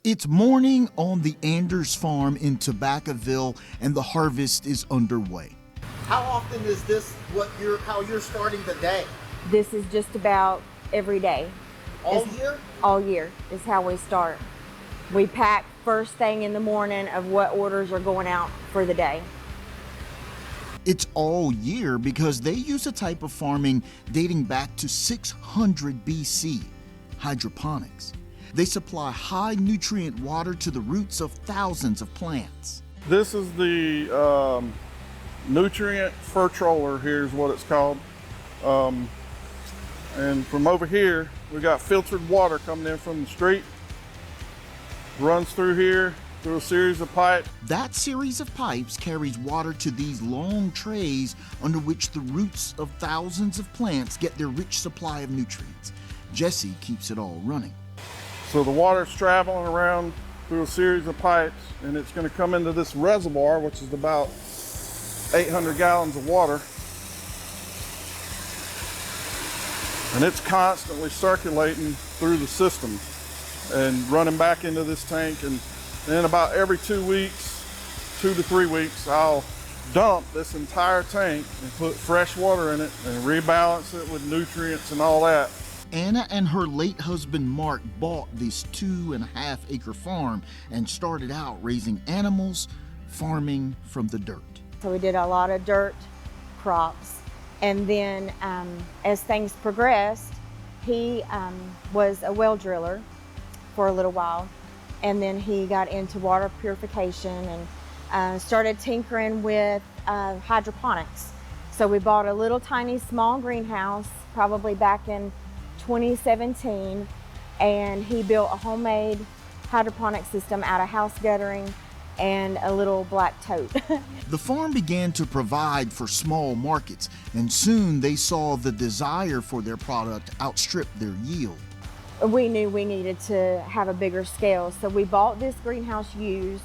It's morning on the Anders farm in Tobaccoville, and the harvest is underway. How often is this how you're starting the day? This is just about every day. All year? All year is how we start. We pack first thing in the morning of what orders are going out for the day. It's all year because they use a type of farming dating back to 600 BC, hydroponics. They supply high nutrient water to the roots of thousands of plants. This is the nutrient fertroller, here's what it's called. And from over here, we got filtered water coming in from the street. Runs through here, through a series of pipes. That series of pipes carries water to these long trays under which the roots of thousands of plants get their rich supply of nutrients. Jesse keeps it all running. So the water's traveling around through a series of pipes, and it's going to come into this reservoir, which is about 800 gallons of water. And it's constantly circulating through the system and running back into this tank. And then about every 2 weeks, 2 to 3 weeks, I'll dump this entire tank and put fresh water in it and rebalance it with nutrients and all that. Anna and her late husband Mark bought this 2.5 acre farm and started out raising animals, farming from the dirt. So we did a lot of dirt crops. And then as things progressed, he was a well driller for a little while. And then he got into water purification and started tinkering with hydroponics. So we bought a little tiny small greenhouse probably back in 2017, and he built a homemade hydroponic system out of house guttering and a little black tote. The farm began to provide for small markets, and soon they saw the desire for their product outstrip their yield. We knew we needed to have a bigger scale, so we bought this greenhouse used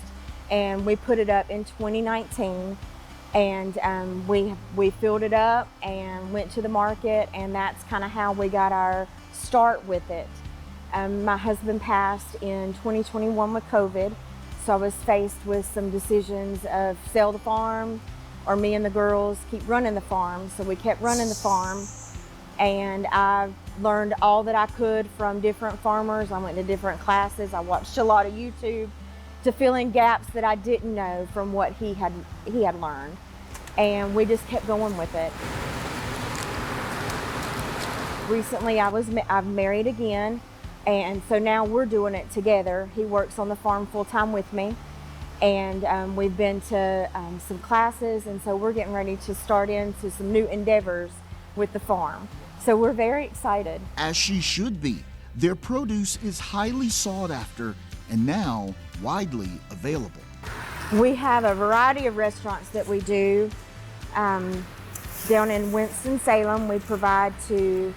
and we put it up in 2019, and we filled it up and went to the market, and that's kind of how we got our start with it. My husband passed in 2021 with COVID, so I was faced with some decisions of sell the farm or me and the girls keep running the farm. So we kept running the farm, and I learned all that I could from different farmers. I went to different classes. I watched a lot of YouTube to fill in gaps that I didn't know from what he had learned. And we just kept going with it. Recently I've married again, and so now we're doing it together. He works on the farm full-time with me, and we've been to some classes, and so we're getting ready to start into some new endeavors with the farm. So we're very excited. As she should be. Their produce is highly sought after and now widely available. We have a variety of restaurants that we do. Down in Winston-Salem, we provide to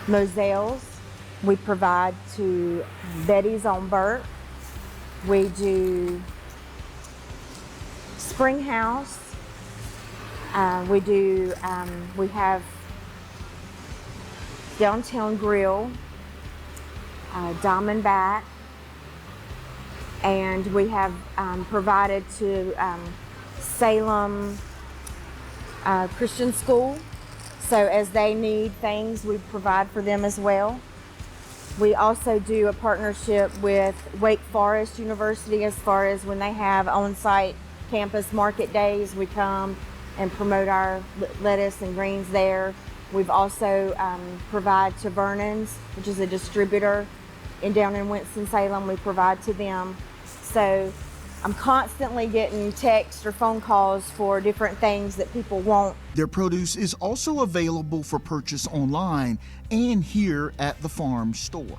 Moselles. We provide to Betty's on Burke. We do Spring House. We have Downtown Grill, Diamondback, and we have provided to Salem Christian School. So as they need things, we provide for them as well. We also do a partnership with Wake Forest University as far as when they have on-site campus market days, we come and promote our lettuce and greens there. We've also provide to Vernon's, which is a distributor down in Winston-Salem. We provide to them. So I'm constantly getting texts or phone calls for different things that people want. Their produce is also available for purchase online and here at the farm store.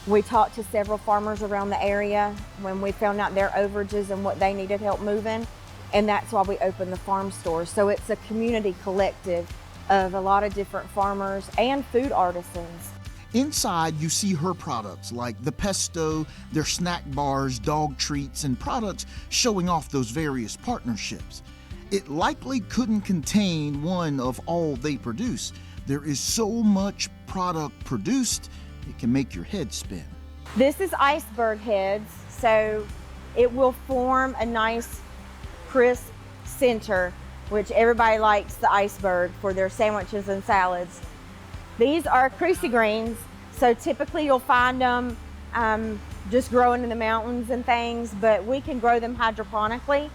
We talked to several farmers around the area when we found out their overages and what they needed help moving, and that's why we opened the farm store. So it's a community collective of a lot of different farmers and food artisans. Inside, you see her products like the pesto, their snack bars, dog treats, and products showing off those various partnerships. It likely couldn't contain one of all they produce. There is so much product produced, it can make your head spin. This is iceberg heads, so it will form a nice crisp center, which everybody likes the iceberg for their sandwiches and salads. These are creasy greens, so typically you'll find them just growing in the mountains and things, but we can grow them hydroponically,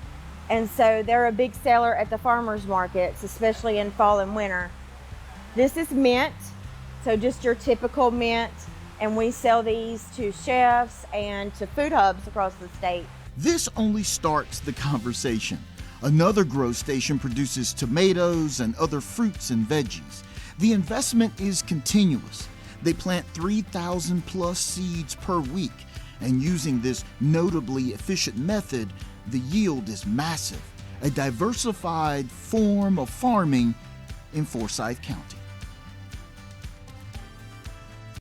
and so they're a big seller at the farmers markets, especially in fall and winter. This is mint, so just your typical mint, and we sell these to chefs and to food hubs across the state. This only starts the conversation. Another grow station produces tomatoes and other fruits and veggies. The investment is continuous. They plant 3,000 plus seeds per week, and using this notably efficient method, the yield is massive, a diversified form of farming in Forsyth County.